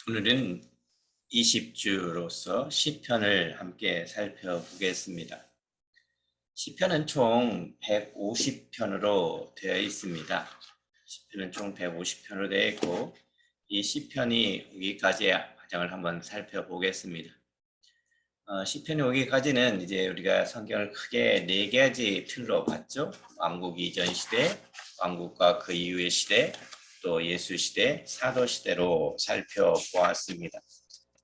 오늘은 20주로서 시편을 함께 살펴보겠습니다. 시편은 총 150편으로 되어 있습니다. 시편은 총 150편으로 되어 있고 이 시편이 오기까지의 과정을 한번 살펴보겠습니다. 시편이 오기까지는 이제 우리가 성경을 크게 네 가지 틀로 봤죠. 왕국 이전 시대, 왕국과 그 이후의 시대, 또 예수 시대, 사도 시대로 살펴보았습니다.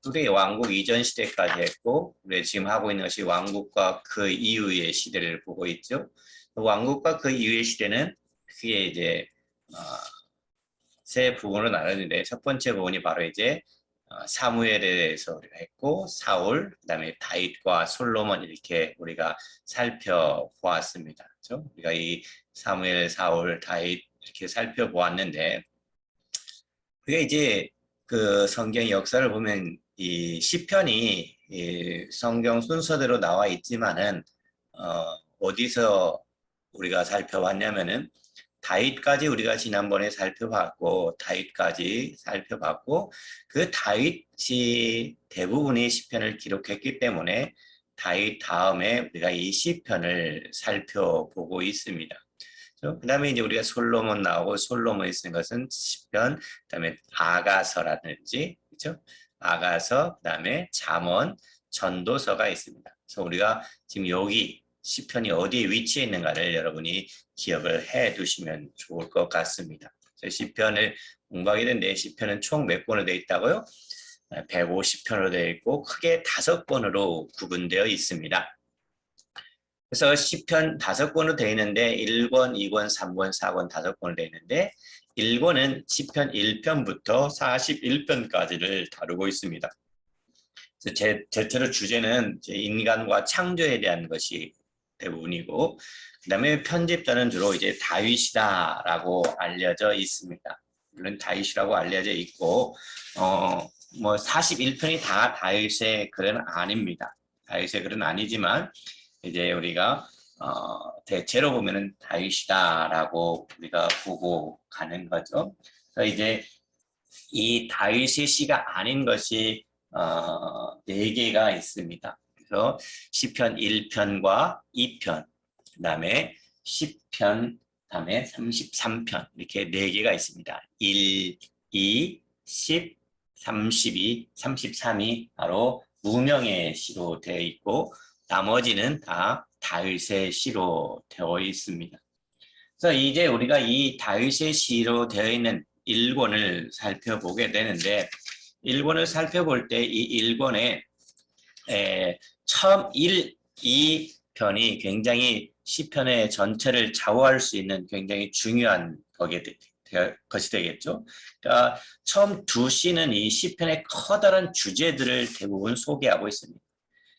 우리 왕국 이전 시대까지 했고, 우리 지금 하고 있는 것이 왕국과 그 이후의 시대를 보고 있죠. 왕국과 그 이후의 시대는 크게 이제 세 부분으로 나누는데, 첫 번째 부분이 바로 이제 사무엘에 대해서 우리가 했고, 사울, 그다음에 다윗과 솔로몬 이렇게 우리가 살펴보았습니다. 그렇죠? 우리가 이 사무엘, 사울, 다윗 이렇게 살펴보았는데, 그게 이제 그 성경 역사를 보면 이 시편이 이 성경 순서대로 나와 있지만은 어디서 우리가 살펴봤냐면은 다윗까지 우리가 지난번에 살펴봤고 그 다윗이 대부분의 시편을 기록했기 때문에 다윗 다음에 우리가 이 시편을 살펴보고 있습니다. 그 다음에 이제 우리가 솔로몬 나오고 솔로몬이 쓴 것은 시편, 그 다음에 아가서라든지, 그렇죠? 아가서, 그 다음에 잠언, 전도서가 있습니다. 그래서 우리가 지금 여기 시편이 어디에 위치해 있는가를 여러분이 기억을 해 두시면 좋을 것 같습니다. 시편을 공부하게 된데 시편은 총 몇 권으로 되어 있다고요? 150편으로 되어 있고 크게 5권으로 구분되어 있습니다. 그래서 시편 5권으로 되어 있는데 1권, 2권, 3권, 4권, 5권으로 되어 있는데 1권은 시편 1편부터 41편까지를 다루고 있습니다. 그래서 대체로 주제는 인간과 창조에 대한 것이 대부분이고 그다음에 편집자는 주로 이제 다윗이다라고 알려져 있습니다. 물론 다윗이라고 알려져 있고 뭐 41편이 다 다윗의 글은 아닙니다. 다윗의 글은 아니지만 이제 우리가 대체로 보면은 다윗이다라고 우리가 보고 가는 거죠. 그래서 이제 이 다윗의 시가 아닌 것이 네 개가 있습니다. 그래서 시편 1편과 2편, 그다음에 10편, 그다음에 33편 이렇게 네 개가 있습니다. 1, 2, 10, 32, 33이 바로 무명의 시로 되어 있고 나머지는 다 다윗의 시로 되어 있습니다. 그래서 이제 우리가 이 다윗의 시로 되어 있는 1권을 살펴보게 되는데 1권을 살펴볼 때 이 1권에 처음 1, 2편이 굉장히 시편의 전체를 좌우할 수 있는 굉장히 중요한 것이 되겠죠. 그러니까 처음 두 시는 이 시편의 커다란 주제들을 대부분 소개하고 있습니다.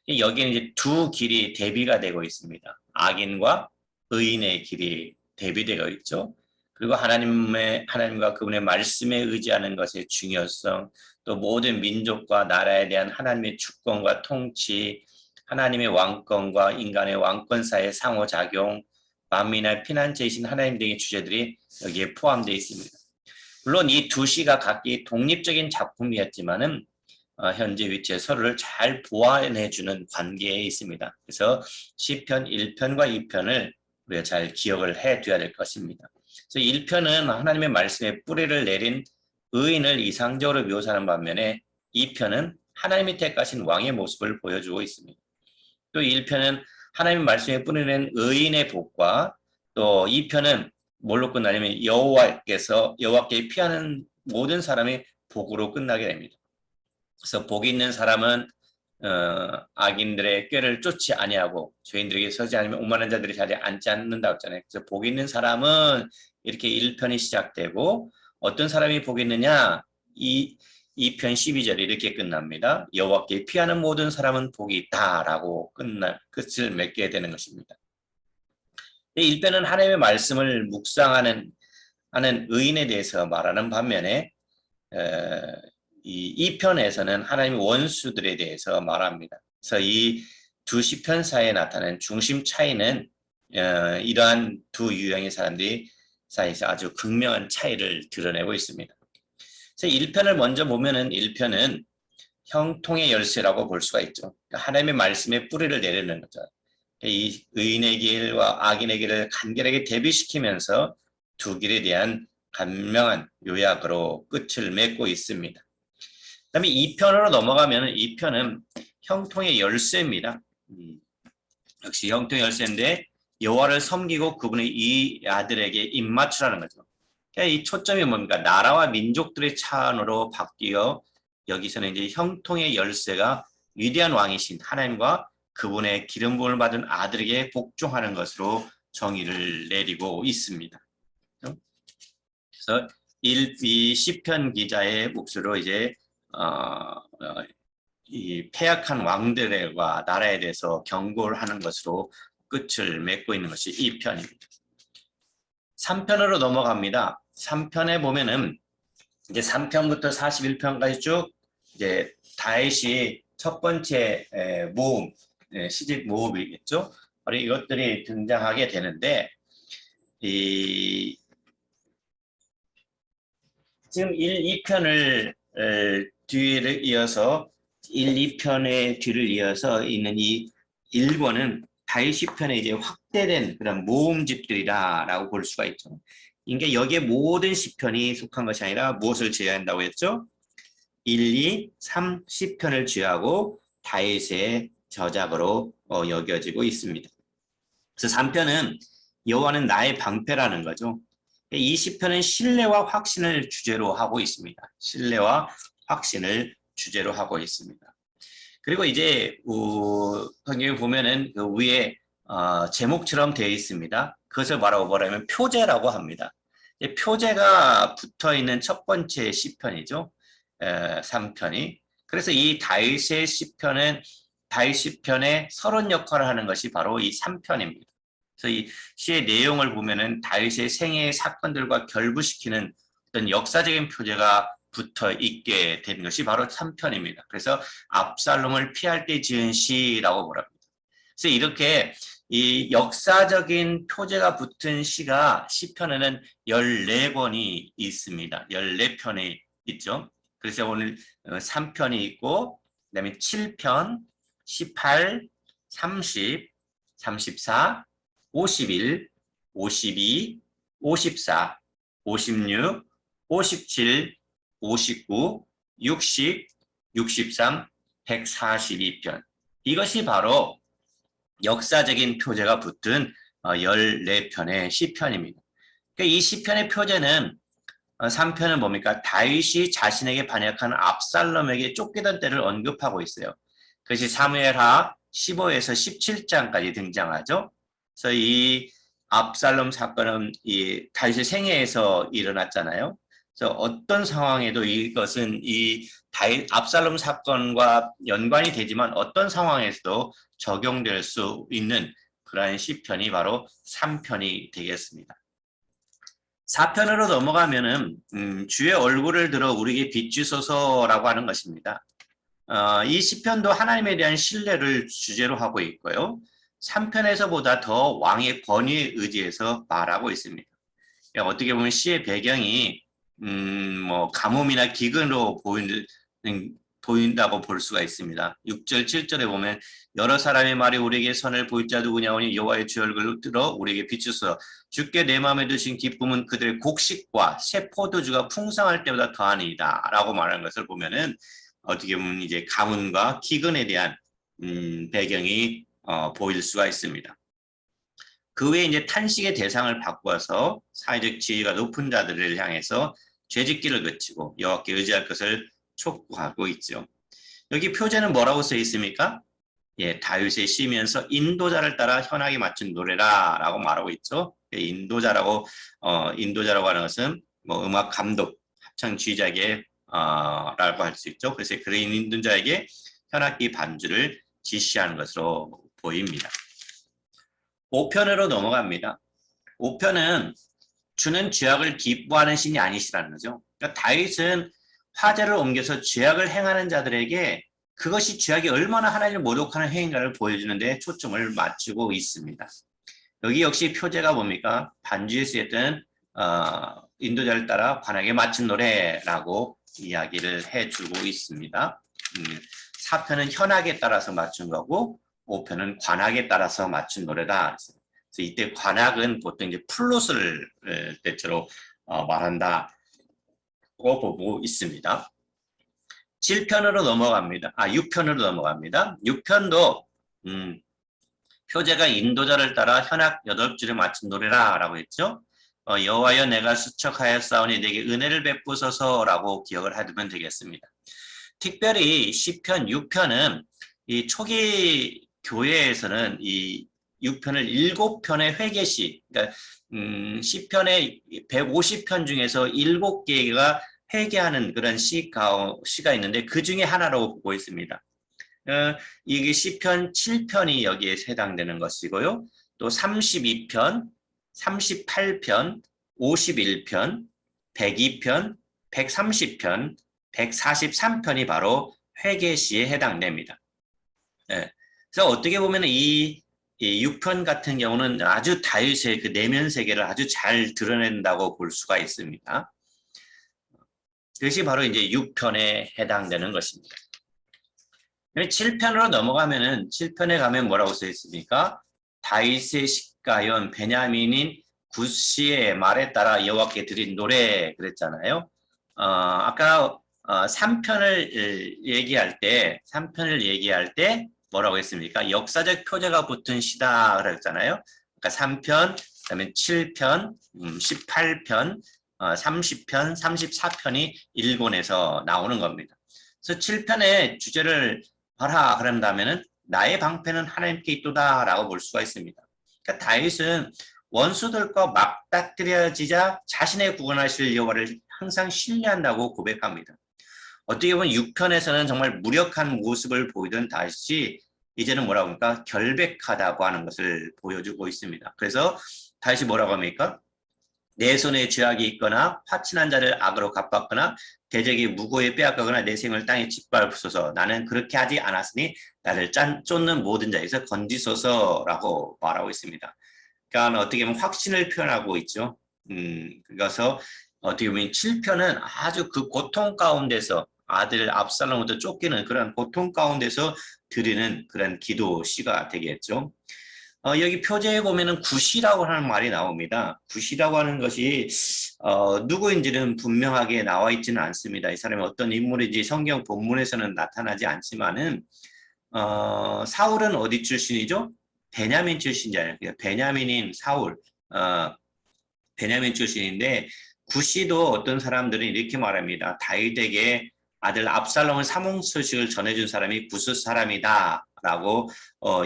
여기는 이제 두 길이 대비가 되고 있습니다. 악인과 의인의 길이 대비되어 있죠. 그리고 하나님과 그분의 말씀에 의지하는 것의 중요성, 또 모든 민족과 나라에 대한 하나님의 주권과 통치, 하나님의 왕권과 인간의 왕권 사이의 상호작용, 만민의 피난처이신 하나님 등의 주제들이 여기에 포함되어 있습니다. 물론 이 두 시가 각기 독립적인 작품이었지만은 현재 위치에 서로를 잘 보완해주는 관계에 있습니다. 그래서 시편 1편과 2편을 우리가 잘 기억을 해둬야 될 것입니다. 그래서 1편은 하나님의 말씀에 뿌리를 내린 의인을 이상적으로 묘사하는 반면에 2편은 하나님이 택하신 왕의 모습을 보여주고 있습니다. 또 1편은 하나님의 말씀에 뿌리낸 의인의 복과 또 2편은 뭘로 끝나냐면 여호와께 피하는 모든 사람의 복으로 끝나게 됩니다. 그래서 복 있는 사람은 악인들의 꾀를 쫓지 아니하고 죄인들에게 서지 않으면 오만한 자들이 자리에 앉지 않는다고 했잖아요. 그래서 복 있는 사람은 이렇게 1편이 시작되고 어떤 사람이 복 있느냐 2편 12절이 이렇게 끝납니다. 여호와께 피하는 모든 사람은 복이 있다라고 끝을 맺게 되는 것입니다. 1편은 하나님의 말씀을 묵상하는 의인에 대해서 말하는 반면에 이 2편에서는 하나님의 원수들에 대해서 말합니다. 그래서 이 두 시편 사이에 나타나는 중심 차이는 이러한 두 유형의 사람들이 사이에서 아주 극명한 차이를 드러내고 있습니다. 그래서 1편을 먼저 보면은 1편은 형통의 열쇠라고 볼 수가 있죠. 그러니까 하나님의 말씀에 뿌리를 내리는 거죠. 이 의인의 길과 악인의 길을 간결하게 대비시키면서 두 길에 대한 간명한 요약으로 끝을 맺고 있습니다. 그다음에 2편으로 넘어가면 2편은 형통의 열쇠입니다. 역시 형통의 열쇠인데 여호와를 섬기고 그분의 이 아들에게 입맞추라는 거죠. 그러니까 이 초점이 뭡니까? 나라와 민족들의 차원으로 바뀌어 여기서는 이제 형통의 열쇠가 위대한 왕이신 하나님과 그분의 기름 부음을 받은 아들에게 복종하는 것으로 정의를 내리고 있습니다. 그래서 이 시편 기자의 몫으로 이제 이 패약한 왕들과 나라에 대해서 경고를 하는 것으로 끝을 맺고 있는 것이 이 편입니다. 3편으로 넘어갑니다. 3편에 보면은 이제 3편부터 41편까지 쭉 이제 다윗이 첫 번째 모험, 시집 모험이겠죠. 바로 이것들이 등장하게 되는데 지금 1, 2편을 뒤를 이어서 1, 2편의 뒤를 이어서 있는 이 1권은 다윗 편에 이제 확대된 그런 모음집들이다라고 볼 수가 있죠. 그러니까 여기에 모든 시편이 속한 것이 아니라 무엇을 제외한다고 했죠? 1, 2, 3, 10편을 제외하고 다윗의 저작으로 여겨지고 있습니다. 그래서 3편은 여호와는 나의 방패라는 거죠. 이 시편은 신뢰와 확신을 주제로 하고 있습니다. 신뢰와 확신을 주제로 하고 있습니다. 그리고 이제 성경에 보면은 그 위에 제목처럼 되어 있습니다. 그것을 뭐라면 표제라고 합니다. 표제가 붙어 있는 첫 번째 시편이죠. 3편이. 그래서 이 다윗의 시편은 다윗 시편의 서론 역할을 하는 것이 바로 이 3편입니다. 그래서 이 시의 내용을 보면은 다윗의 생애의 사건들과 결부시키는 어떤 역사적인 표제가 붙어 있게 된 것이 바로 3편입니다. 그래서 압살롬을 피할 때 지은 시라고 말합니다. 그래서 이렇게 이 역사적인 표제가 붙은 시가 시편에는 14권이 있습니다. 14편이 있죠. 그래서 오늘 3편이 있고 그다음에 7편, 18, 30, 34, 51, 52, 54, 56, 57, 59, 60, 63, 142편. 이것이 바로 역사적인 표제가 붙은 14편의 시편입니다. 그러니까 이 시편의 표제는 3편은 뭡니까? 다윗이 자신에게 반역한 압살롬에게 쫓기던 때를 언급하고 있어요. 그것이 사무엘하 15에서 17장까지 등장하죠. 그래서 이 압살롬 사건은 이 다윗의 생애에서 일어났잖아요. 그래서 어떤 상황에도 이것은 이 다윗 압살롬 사건과 연관이 되지만 어떤 상황에서도 적용될 수 있는 그러한 시편이 바로 3편이 되겠습니다. 4편으로 넘어가면은 주의 얼굴을 들어 우리에게 비추소서라고 하는 것입니다. 이 시편도 하나님에 대한 신뢰를 주제로 하고 있고요. 3편에서보다 더 왕의 권위에 의지해서 말하고 있습니다. 어떻게 보면 시의 배경이 뭐 가뭄이나 기근으로 보인다고 볼 수가 있습니다. 6절, 7절에 보면 여러 사람의 말이 우리에게 선을 보일 자 누구냐오니 여호와의 주 얼굴을 들어 우리에게 비추소서. 주께 내 마음에 드신 기쁨은 그들의 곡식과 새 포도주가 풍성할 때보다 더하니이다 라고 말하는 것을 보면은 어떻게 보면 이제 가뭄과 기근에 대한 배경이 보일 수가 있습니다. 그 외에 이제 탄식의 대상을 바꿔서 사회적 지위가 높은 자들을 향해서 죄짓기를 그치고 여호와께 의지할 것을 촉구하고 있죠. 여기 표제는 뭐라고 써 있습니까? 예, 다윗의 시면서 인도자를 따라 현악에 맞춘 노래라라고 말하고 있죠. 인도자라고 하는 것은 뭐 음악 감독, 합창 지휘자에게 라고 할 수 있죠. 그래서 그런 인도자에게 현악기 반주를 지시하는 것으로 보입니다. 5편으로 넘어갑니다. 5편은 주는 죄악을 기뻐하는 신이 아니시라는 거죠. 그러니까 다윗은 화제를 옮겨서 죄악을 행하는 자들에게 그것이 죄악이 얼마나 하나님을 모독하는 행위인가를 보여주는 데 초점을 맞추고 있습니다. 여기 역시 표제가 뭡니까? 반주에 쓰였던 인도자를 따라 관악에 맞춘 노래라고 이야기를 해주고 있습니다. 4편은 현악에 따라서 맞춘 거고 5편은 관악에 따라서 맞춘 노래다. 그래서 이때 관악은 보통 이제 플룻을 때처로 말한다고 보고 있습니다. 7편으로 넘어갑니다. 6편으로 넘어갑니다. 6편도 표제가 인도자를 따라 현악 8줄에 맞춘 노래라 라고 했죠. 여호와여 내가 수척하였사오니 내게 은혜를 베푸소서 라고 기억을 해두면 되겠습니다. 특별히 시편 6편은 이 초기 교회에서는 이 6편을 7편의 회개시, 그러니까 시편의 150편 중에서 7개가 회개하는 그런 시가 있는데 그 중에 하나로 보고 있습니다. 이게 시편 7편이 여기에 해당되는 것이고요. 또 32편, 38편, 51편, 102편, 130편, 143편이 바로 회개시에 해당됩니다. 그래서 어떻게 보면 이 6편 같은 경우는 아주 다윗의 그 내면 세계를 아주 잘 드러낸다고 볼 수가 있습니다. 그것이 바로 이제 6편에 해당되는 것입니다. 7편으로 넘어가면은 7편에 가면 뭐라고 써 있습니까? 다윗의 식가연 베냐민인 구시의 말에 따라 여호와께 드린 노래 그랬잖아요. 아까 3편을 얘기할 때 뭐라고 했습니까? 역사적 표제가 붙은 시다 그랬잖아요. 그러니까 3편, 그다음에 7편, 18편, 30편, 34편이 일본에서 나오는 겁니다. 그래서 7편의 주제를 봐라 그런다면은 나의 방패는 하나님께 있도다라고 볼 수가 있습니다. 그러니까 다윗은 원수들과 맞닥뜨려지자 자신의 구원하실 여호와를 항상 신뢰한다고 고백합니다. 어떻게 보면 6편에서는 정말 무력한 모습을 보이던 다윗이 이제는 뭐라고 합니까? 결백하다고 하는 것을 보여주고 있습니다. 그래서 다윗이 뭐라고 합니까? 내 손에 죄악이 있거나 화친한 자를 악으로 갚았거나 대적이 무고에 빼앗거나 내 생을 땅에 짓밟으소서. 나는 그렇게 하지 않았으니 나를 쫓는 모든 자에서 건지소서라고 말하고 있습니다. 그러니까 어떻게 보면 확신을 표현하고 있죠. 그래서 어떻게 보면 7편은 아주 그 고통 가운데서 아들 압살롬부터 쫓기는 그런 고통 가운데서 드리는 그런 기도 시가 되겠죠. 여기 표제에 보면은 구시라고 하는 말이 나옵니다. 구시라고 하는 것이 누구인지는 분명하게 나와 있지는 않습니다. 이 사람이 어떤 인물인지 성경 본문에서는 나타나지 않지만은 사울은 어디 출신이죠? 베냐민 출신이잖아요. 베냐민인 사울, 베냐민 출신인데 구시도 어떤 사람들은 이렇게 말합니다. 다윗에게 아들 압살롬을 사망 소식을 전해준 사람이 구스 사람이다라고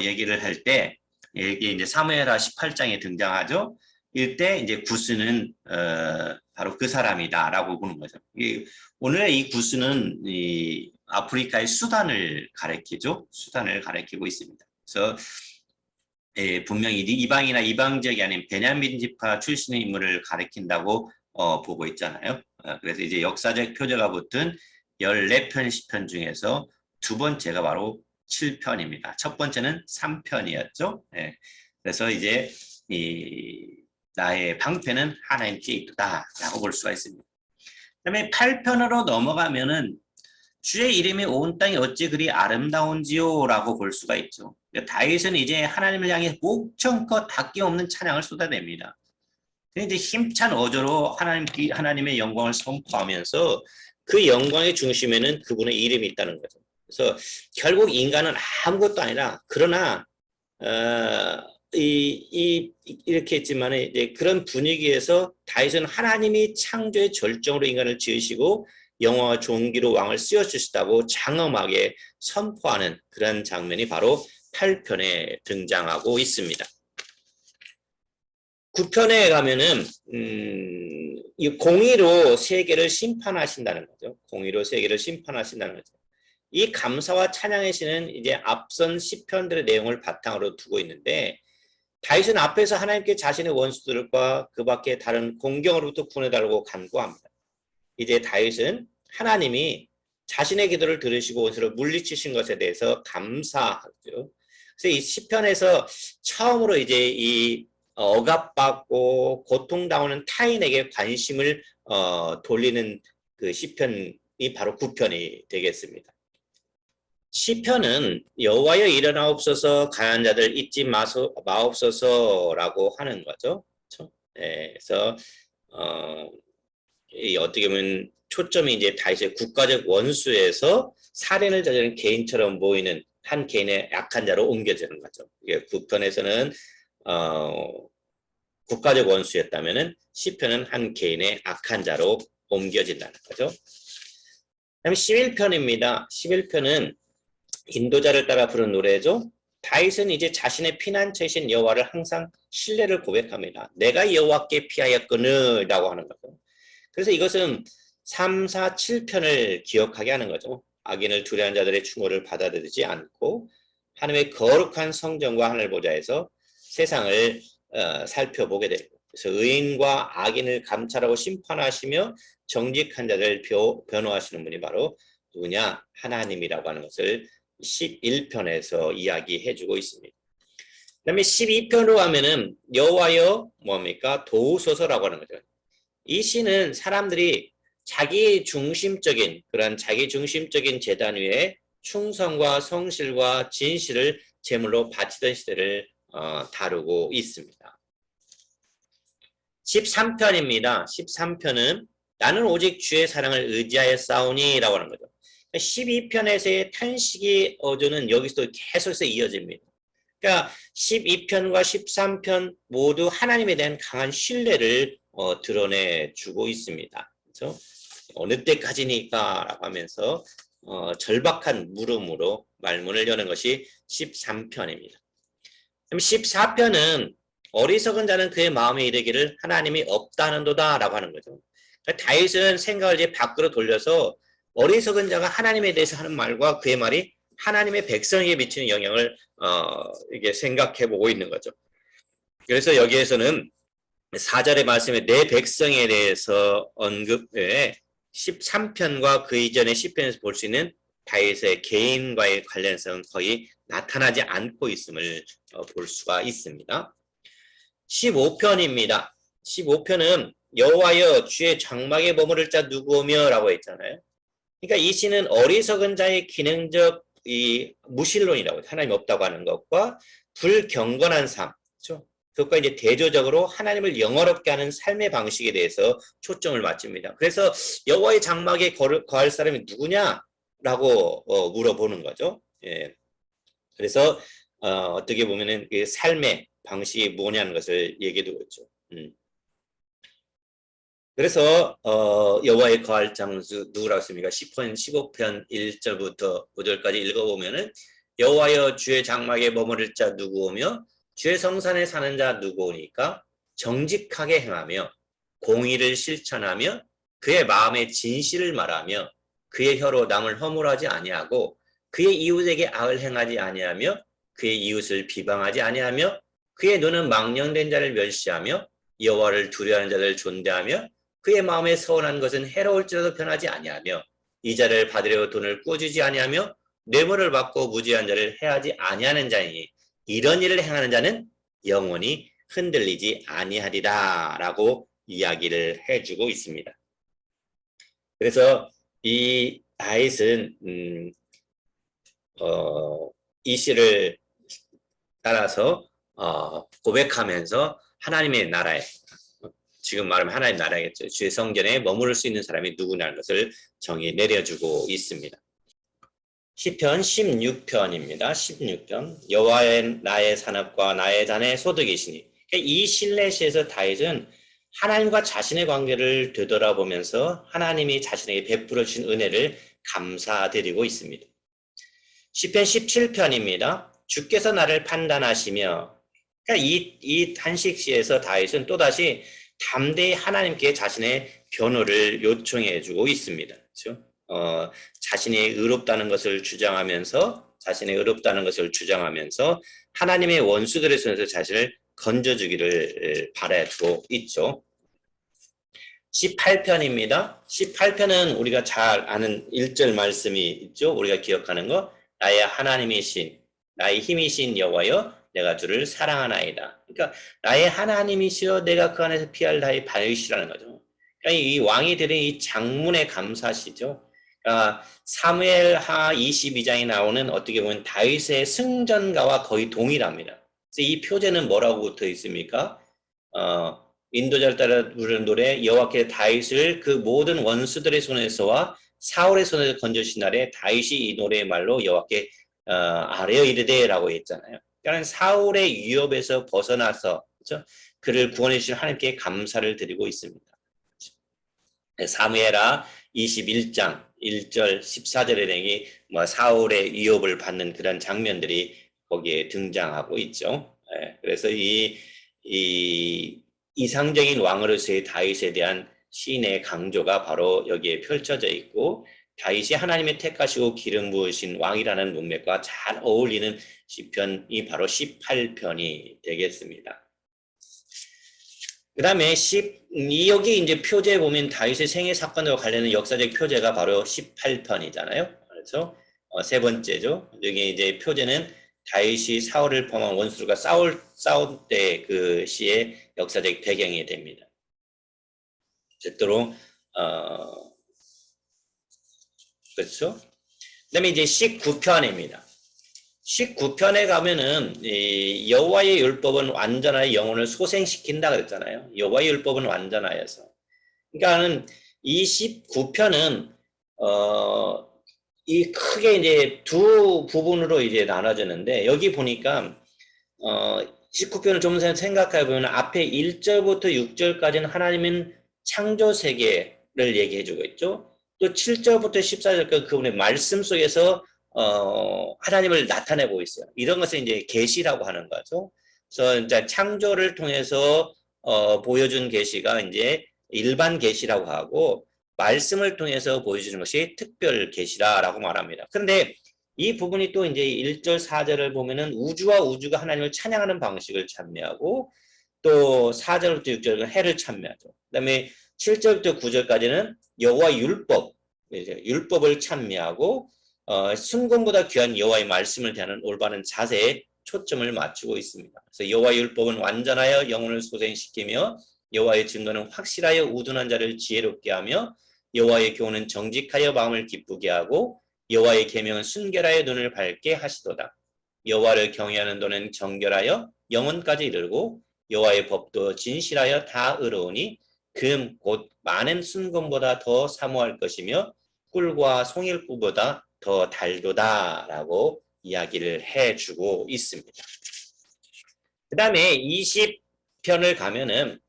얘기를 할 때. 이게 이제 사무엘하 18장에 등장하죠. 이때 이제 구스는 바로 그 사람이다라고 보는 거죠. 오늘의 이 구스는 이 아프리카의 수단을 가리키죠. 수단을 가리키고 있습니다. 그래서 분명히 이방이나 이방 지역이 아닌 베냐민 지파 출신의 인물을 가리킨다고 보고 있잖아요. 그래서 이제 역사적 표제가 붙은 14편 시편 중에서 두 번째가 바로 7편입니다. 첫 번째는 3편이었죠. 그래서 이제 나의 방패는 하나님께 있다라고 볼 수가 있습니다. 그다음에 8편으로 넘어가면은 주의 이름이 온 땅이 어찌 그리 아름다운지요라고 볼 수가 있죠. 다윗은 이제 하나님을 향해 목청껏 아낌없는 찬양을 쏟아냅니다. 이제 힘찬 어조로 하나님의 영광을 선포하면서 그 영광의 중심에는 그분의 이름이 있다는 거죠. 그래서 결국 인간은 아무것도 아니라 그러나 이렇게 했지만 이제 그런 분위기에서 다윗은 하나님이 창조의 절정으로 인간을 지으시고 영화와 존귀로 왕을 씌워주시다고 장엄하게 선포하는 그런 장면이 바로 8편에 등장하고 있습니다. 9편에 가면은 이 공의로 세계를 심판하신다는 거죠. 공의로 세계를 심판하신다는 거죠. 이 감사와 찬양의 시는 이제 앞선 시편들의 내용을 바탕으로 두고 있는데 다윗은 앞에서 하나님께 자신의 원수들과 그 밖에 다른 공경으로부터 구원해달라고 간구합니다. 이제 다윗은 하나님이 자신의 기도를 들으시고 원수를 물리치신 것에 대해서 감사하죠. 그래서 이 시편에서 처음으로 이제 이 억압받고 고통당하는 타인에게 관심을 돌리는 그 시편 바로 9편이 되겠습니다. 시편은 여호와여 일어나옵소서 가난한 자들 잊지 마옵소서라고 하는 거죠. 그렇죠? 네, 그래서 어떻게 보면 초점이 이제 다윗의 국가적 원수에서 살인을 저지른 개인처럼 보이는 한 개인의 약한 자로 옮겨지는 거죠. 이게 9편에서는 국가적 원수였다면은 시편은 한 개인의 악한 자로 옮겨진다는 거죠. 그다음에 11편입니다. 11편은 인도자를 따라 부른 노래죠. 다윗은 이제 자신의 피난처이신 여호와를 항상 신뢰를 고백합니다. 내가 여호와께 피하였거늘라고 하는 거죠. 그래서 이것은 3, 4, 7편을 기억하게 하는 거죠. 악인을 두려워하는 자들의 충고를 받아들이지 않고 하나님의 거룩한 성전과 하늘 보좌에서 세상을 살펴보게 되고, 그래서 의인과 악인을 감찰하고 심판하시며 정직한 자들을 변호하시는 분이 바로 누구냐? 하나님이라고 하는 것을 11편에서 이야기해주고 있습니다. 그 다음에 12편으로 하면은 여호와여 뭡니까? 도우소서라고 하는 거죠. 이 시는 사람들이 자기 중심적인 그런 자기 중심적인 제단 위에 충성과 성실과 진실을 제물로 바치던 시대를 다루고 있습니다. 13편입니다. 13편은 나는 오직 주의 사랑을 의지하여 싸우니 라고 하는 거죠. 12편에서의 탄식의 어조는 여기서도 계속해서 이어집니다. 그러니까 12편과 13편 모두 하나님에 대한 강한 신뢰를 드러내주고 있습니다. 그렇죠? 어느 때까지니까 라고 하면서 절박한 물음으로 말문을 여는 것이 13편입니다. 그럼 14편은 어리석은 자는 그의 마음에 이르기를 하나님이 없다는도다 라고 하는 거죠. 그러니까 다윗은 생각을 이제 밖으로 돌려서 어리석은 자가 하나님에 대해서 하는 말과 그의 말이 하나님의 백성에게 미치는 영향을 이게 생각해 보고 있는 거죠. 그래서 여기에서는 4절의 말씀에 내 백성에 대해서 언급해 13편과 그 이전의 10편에서 볼 수 있는 다윗의 개인과의 관련성은 거의 나타나지 않고 있음을 볼 수가 있습니다. 15편입니다. 15편은 여호와여 주의 장막에 머무를 자 누구오며 라고 했잖아요. 그러니까 이 시는 어리석은 자의 기능적 이 무신론이라고 하나님 없다고 하는 것과 불경건한 삶, 그렇죠? 그것과 이제 대조적으로 하나님을 영어롭게 하는 삶의 방식에 대해서 초점을 맞춥니다. 그래서 여호와의 장막에 거할 사람이 누구냐라고 물어보는 거죠. 예. 그래서 어떻게 보면은 그 삶의 방식이 뭐냐는 것을 얘기해두고 있죠. 그래서 여호와의 거할 장수 누구라고 했습니까? 10편, 15편 1절부터 5절까지 읽어보면은 여호와여 주의 장막에 머무를 자 누구오며 주의 성산에 사는 자 누구오니까 정직하게 행하며 공의를 실천하며 그의 마음에 진실을 말하며 그의 혀로 남을 허물하지 아니하고 그의 이웃에게 악을 행하지 아니하며 그의 이웃을 비방하지 아니하며 그의 눈은 망령된 자를 멸시하며 여호와를 두려워하는 자를 존대하며 그의 마음에 서운한 것은 해로울지라도 변하지 아니하며 이자를 받으려 돈을 꾸주지 아니하며 뇌물을 받고 무지한 자를 해하지 아니하는 자이니 이런 일을 행하는 자는 영원히 흔들리지 아니하리라 라고 이야기를 해주고 있습니다. 그래서 이 다윗은 이 시를 따라서 고백하면서 하나님의 나라에 지금 말하면 하나님 나라겠죠. 주의 성전에 머무를 수 있는 사람이 누구냐는 것을 정의 내려주고 있습니다. 시편 16편입니다. 16편 여호와의 나의 산업과 나의 잔의 소득이시니 이 실내시에서 다윗은 하나님과 자신의 관계를 되돌아보면서 하나님이 자신에게 베풀어 주신 은혜를 감사드리고 있습니다. 시편 17편입니다. 주께서 나를 판단하시며 그러니까 이 탄식시에서 다윗은 또다시 담대히 하나님께 자신의 변호를 요청해 주고 있습니다. 그렇죠? 자신이 의롭다는 것을 주장하면서 하나님의 원수들의 손에서 자신을 건져주기를 바라고 있죠. 18편입니다. 18편은 우리가 잘 아는 1절 말씀이 있죠. 우리가 기억하는 거 나의 하나님이신 나의 힘이신 여호와여 내가 주를 사랑하나이다. 그러니까 나의 하나님이시여 내가 그 안에서 피할 나의 반역이시라는 거죠. 그러니까 이 왕이 드린 이 장문의 감사시죠. 사무엘하 22장에 나오는 어떻게 보면 다윗의 승전가와 거의 동일합니다. 그래서 이 표제는 뭐라고 붙어 있습니까? 인도자를 따라 부르는 노래 여호와께 다윗을 그 모든 원수들의 손에서와 사울의 손에서 건져주신 날에 다윗이 이 노래의 말로 여호와께 아뢰어 이르되라고 했잖아요. 그러니까 사울의 위협에서 벗어나서 그렇죠? 그를 구원해 주신 하나님께 감사를 드리고 있습니다. 사무엘하 21장 1절 14절에 내기 사울의 위협을 받는 그런 장면들이 거기에 등장하고 있죠. 그래서 이 이상적인 왕으로서의 다윗에 대한 시인의 강조가 바로 여기에 펼쳐져 있고 다윗이 하나님의 택하시고 기름 부으신 왕이라는 문맥과 잘 어울리는 시편이 바로 18편이 되겠습니다. 그 다음에 여기 이제 표제에 보면 다윗의 생애 사건과 관련된 역사적 표제가 바로 18편이잖아요. 그래서 세 번째죠. 여기 이제 표제는 다윗이 사울을 포함한 원수들과 싸울 때 그 시의 역사적 배경이 됩니다. 절대로 그렇죠. 그 다음에 이제 19편입니다. 19편에 가면은 여호와의 율법은 완전하여 영혼을 소생시킨다 그랬잖아요. 여호와의 율법은 완전하여서. 그러니까는 이 19편은 이 크게 이제 두 부분으로 이제 나눠지는데 여기 보니까 19편을 좀 생각해 보면 앞에 1절부터 6절까지는 하나님은 창조 세계를 얘기해 주고 있죠. 또 7절부터 14절까지 그분의 말씀 속에서 하나님을 나타내고 있어요. 이런 것을 이제 계시라고 하는 거죠. 그래서 이제 창조를 통해서 보여준 계시가 이제 일반 계시라고 하고 말씀을 통해서 보여주는 것이 특별 계시라라고 말합니다. 그런데 이 부분이 또 이제 1절 4절을 보면은 우주와 우주가 하나님을 찬양하는 방식을 찬미하고 또 4절부터 6절은 해를 찬미하죠. 그다음에 7절부터 9절까지는 여호와 율법, 율법을 찬미하고 순금보다 귀한 여호와의 말씀을 대하는 올바른 자세에 초점을 맞추고 있습니다. 그래서 여호와의 율법은 완전하여 영혼을 소생시키며 여호와의 증거는 확실하여 우둔한 자를 지혜롭게 하며 여호와의 교훈은 정직하여 마음을 기쁘게 하고 여호와의 계명은 순결하여 눈을 밝게 하시도다. 여호와를 경외하는 도는 정결하여 영혼까지 이르고 여호와의 법도 진실하여 다 의로우니 금 곧 많은 순금보다 더 사모할 것이며 꿀과 송일꿀보다 더 달도다라고 이야기를 해주고 있습니다. 그 다음에 20편에 가면은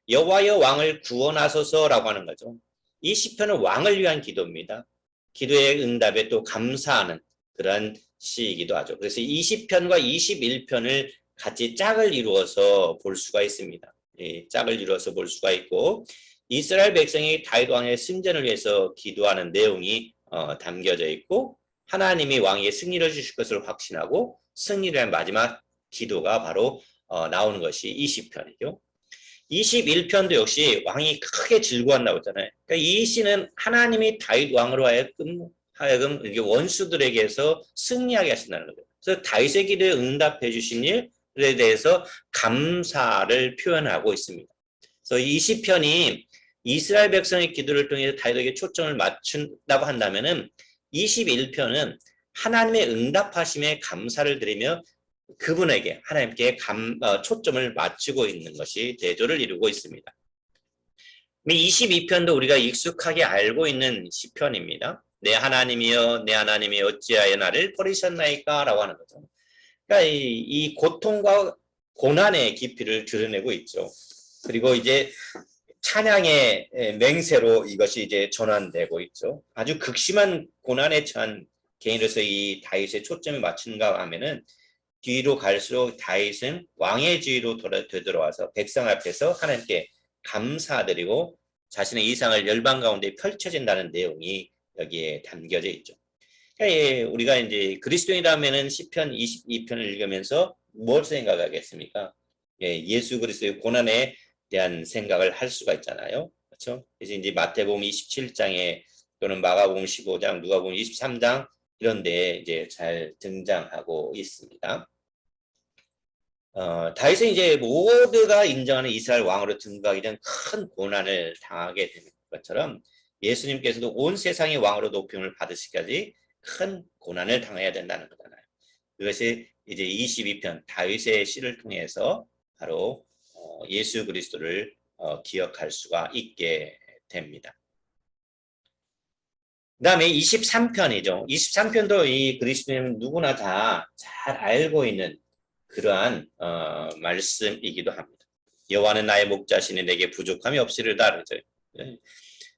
여호와여 왕을 구원하소서라고 하는 거죠. 20편은 왕을 위한 기도입니다. 기도의 응답에 또 감사하는 그런 시이기도 하죠. 그래서 20편과 21편을 같이 짝을 이루어서 볼 수가 있습니다. 짝을 이루어서 볼 수가 있고 이스라엘 백성이 다윗 왕의 승전을 위해서 기도하는 내용이 담겨져 있고 하나님이 왕의 승리를 주실 것을 확신하고 승리를 위한 마지막 기도가 바로 나오는 것이 20편이죠. 21편도 역시 왕이 크게 즐거워한다고 했잖아요. 그러니까 이 시는 하나님이 다윗 왕으로 하여금 원수들에게서 승리하게 하신다는 거죠. 그래서 다윗의 기도에 응답해 주신 일에 대해서 감사를 표현하고 있습니다. 그래서 20편이 이스라엘 백성의 기도를 통해서 다윗에게 초점을 맞춘다고 한다면은 21편은 하나님의 응답하심에 감사를 드리며 그분에게 하나님께 초점을 맞추고 있는 것이 대조를 이루고 있습니다. 22편도 우리가 익숙하게 알고 있는 시편입니다. 내 하나님이여 내 하나님이 어찌하여 나를 버리셨나이까 라고 하는 거죠. 그러니까 이 고통과 고난의 깊이를 드러내고 있죠. 그리고 이제 찬양의 맹세로 이것이 이제 전환되고 있죠. 아주 극심한 고난에 처한 개인으로서 이 다윗의 초점을 맞춘가 하면은 뒤로 갈수록 다윗은 왕의 지위로 되돌아와서 백성 앞에서 하나님께 감사드리고 자신의 이상을 열방 가운데 펼쳐진다는 내용이 여기에 담겨져 있죠. 그러니까 우리가 이제 그리스도인이라면은 시편 22편을 읽으면서 뭘 생각하겠습니까? 예수 그리스도의 고난에 대한 생각을 할 수가 있잖아요. 그렇죠? 그래서 이제 마태복음 27장에 또는 마가복음 15장, 누가복음 23장 이런 데 이제 잘 등장하고 있습니다. 다윗은 이제 모두가 인정하는 이스라엘 왕으로 등극하기 전 큰 고난을 당하게 되는 것처럼 예수님께서도 온 세상의 왕으로 높임을 받으시기까지 큰 고난을 당해야 된다는 거잖아요. 그것이 이제 22편 다윗의 시를 통해서 바로 예수 그리스도를 기억할 수가 있게 됩니다. 그 다음에 23편이죠. 23편도 이 그리스도는 누구나 다 잘 알고 있는 그러한 말씀이기도 합니다. 여호와는 나의 목자시니 내게 부족함이 없으리로다. 그러죠.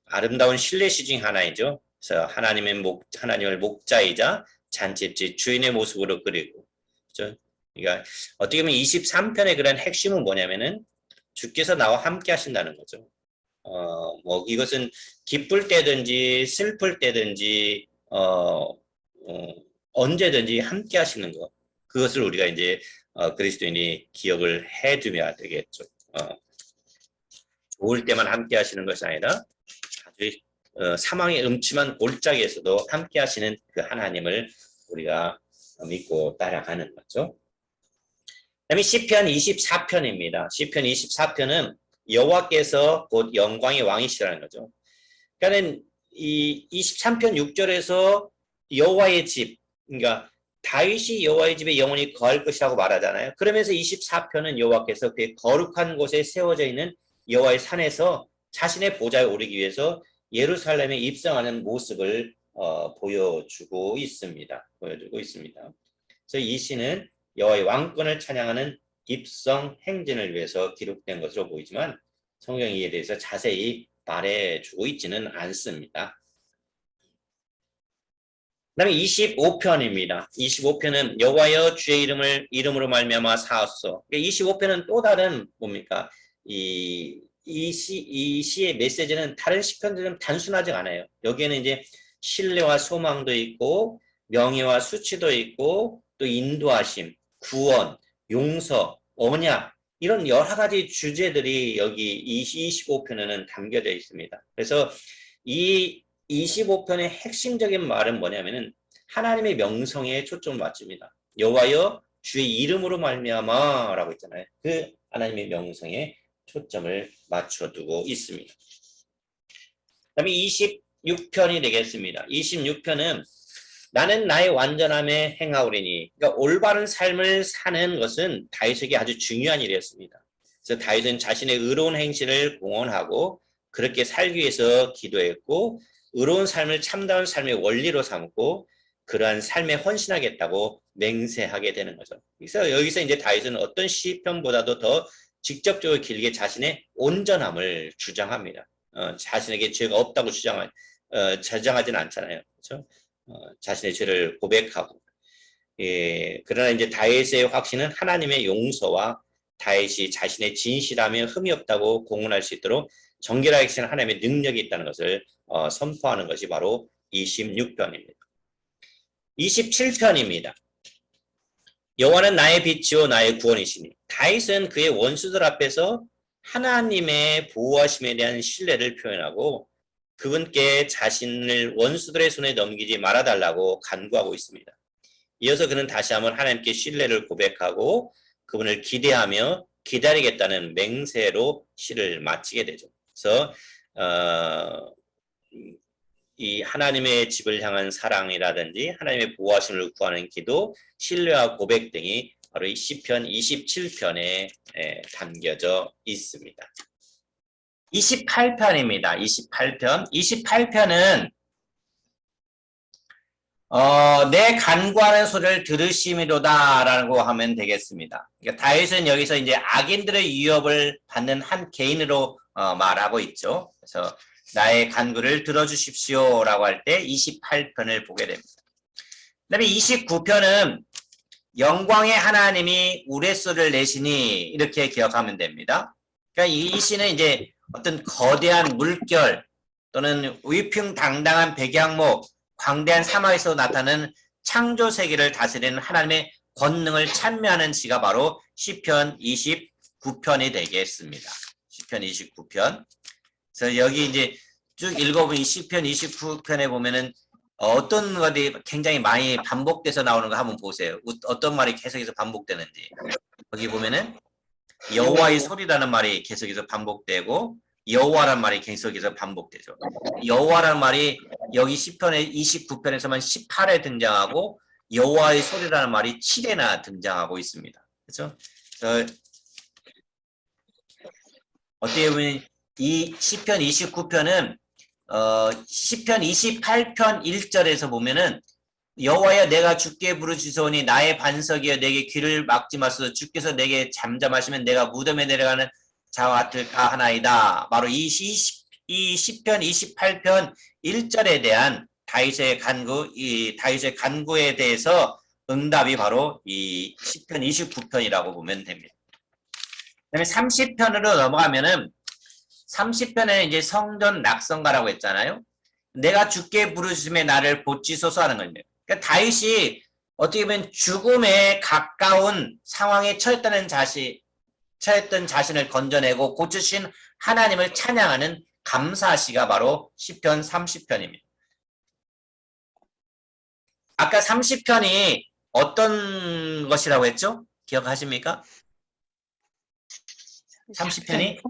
아름다운 신뢰시 중 하나이죠. 그래서 하나님을 목자이자 잔치집 주인의 모습으로 그리고, 그렇죠? 그러니까 어떻게 보면 23편의 그런 핵심은 뭐냐면은 주께서 나와 함께 하신다는 거죠. 뭐 이것은 기쁠 때든지 슬플 때든지 언제든지 함께 하시는 것, 그것을 우리가 이제 그리스도인이 기억을 해두면 되겠죠. 좋을 때만 함께 하시는 것이 아니라 아주 사망의 음침한 골짜기에서도 함께 하시는 그 하나님을 우리가 믿고 따라가는 거죠. 그다음에 시편 24편입니다. 시편 24편은 여호와께서 곧 영광의 왕이시라는 거죠. 그러니까는 이 23편 6절에서 여호와의 집, 그러니까 다윗이 여호와의 집에 영원히 거할 것이라고 말하잖아요. 그러면서 24편은 여호와께서 그 거룩한 곳에 세워져 있는 여호와의 산에서 자신의 보좌에 오르기 위해서 예루살렘에 입성하는 모습을 보여주고 있습니다. 그래서 이 시는 여호와의 왕권을 찬양하는 입성 행진을 위해서 기록된 것으로 보이지만 성경이 이에 대해서 자세히 말해주고 있지는 않습니다. 그 다음에 25편입니다. 25편은 여호와여 주의 이름으로 말미암아 사하소서. 25편은 또 다른 뭡니까? 이 시의 메시지는 다른 시편들은 단순하지 않아요. 여기에는 이제 신뢰와 소망도 있고 명예와 수치도 있고 또 인도하심, 구원, 용서, 언약 이런 여러 가지 주제들이 여기 25편에는 담겨져 있습니다. 그래서 이 25편의 핵심적인 말은 뭐냐면은 하나님의 명성에 초점을 맞춥니다. 여호와여 주의 이름으로 말미암아라고 있잖아요. 그 하나님의 명성에 초점을 맞춰두고 있습니다. 그다음에 26편이 되겠습니다. 26편은 나는 나의 완전함에 행하오리니, 그러니까 올바른 삶을 사는 것은 다윗에게 아주 중요한 일이었습니다. 그래서 다윗은 자신의 의로운 행실을 공언하고 그렇게 살기 위해서 기도했고 의로운 삶을 참다운 삶의 원리로 삼고 그러한 삶에 헌신하겠다고 맹세하게 되는 거죠. 그래서 여기서 이제 다윗은 어떤 시편보다도 더 직접적으로 길게 자신의 온전함을 주장합니다. 자신에게 죄가 없다고 주장하지는 않잖아요. 그렇죠? 자신의 죄를 고백하고, 그러나 이제 다윗의 확신은 하나님의 용서와 다윗이 자신의 진실함에 흠이 없다고 공언할 수 있도록 정결하게 하시는 하나님의 능력이 있다는 것을 선포하는 것이 바로 26편입니다. 27편입니다. 여호와는 나의 빛이요 나의 구원이시니, 다윗은 그의 원수들 앞에서 하나님의 보호하심에 대한 신뢰를 표현하고 그분께 자신을 원수들의 손에 넘기지 말아달라고 간구하고 있습니다. 이어서 그는 다시 한번 하나님께 신뢰를 고백하고 그분을 기대하며 기다리겠다는 맹세로 시를 마치게 되죠. 그래서 이 하나님의 집을 향한 사랑이라든지 하나님의 보호하심을 구하는 기도, 신뢰와 고백 등이 바로 이 시편 27편에 담겨져 있습니다. 28편입니다. 28편. 28편은 내 간구하는 소리를 들으심이로다 라고 하면 되겠습니다. 그러니까 다윗은 여기서 이제 악인들의 위협을 받는 한 개인으로 말하고 있죠. 그래서 나의 간구를 들어주십시오 라고 할 때 28편을 보게 됩니다. 그 다음에 29편은 영광의 하나님이 우레소리를 내시니 이렇게 기억하면 됩니다. 그러니까 이 시는 이제 어떤 거대한 물결 또는 위풍당당한 백양목, 광대한 사막에서 나타나는 창조 세계를 다스리는 하나님의 권능을 찬미하는 시가 바로 시편 29편이 되겠습니다. 시편 29편. 그래서 여기 이제 쭉 읽어보면 시편 29편에 보면은 어떤 것이 굉장히 많이 반복돼서 나오는 거 한번 보세요. 어떤 말이 계속해서 반복되는지. 여기 보면은 여호와의 소리라는 말이 계속해서 반복되고 여호와란 말이 계속해서 반복되죠. 여호와란 말이 여기 시편의 29편에서만 18회 등장하고 여호와의 소리라는 말이 7회나 등장하고 있습니다. 그렇죠? 어떻게 보면 이 시편 29편은 시편 28편 1절에서 보면은 여호와여 내가 주께 부르짖으오니 나의 반석이여 내게 귀를 막지 마소서 주께서 내게 잠잠하시면 내가 무덤에 내려가는 자와 같을까 하나이다. 바로 이 시편 28편 1절에 대한 다윗의 간구에 대해서 응답이 바로 이 시편 29편이라고 보면 됩니다. 그다음에 30편으로 넘어가면은 30편에는 이제 성전 낙성가라고 했잖아요. 내가 주께 부르짖음에 나를 보치소서 하는 겁니다. 그러니까 다윗이 어떻게 보면 죽음에 가까운 상황에 처했던 자신을 건져내고 고치신 하나님을 찬양하는 감사시가 바로 시편 30편입니다. 아까 30편이 어떤 것이라고 했죠? 기억하십니까? 30편이?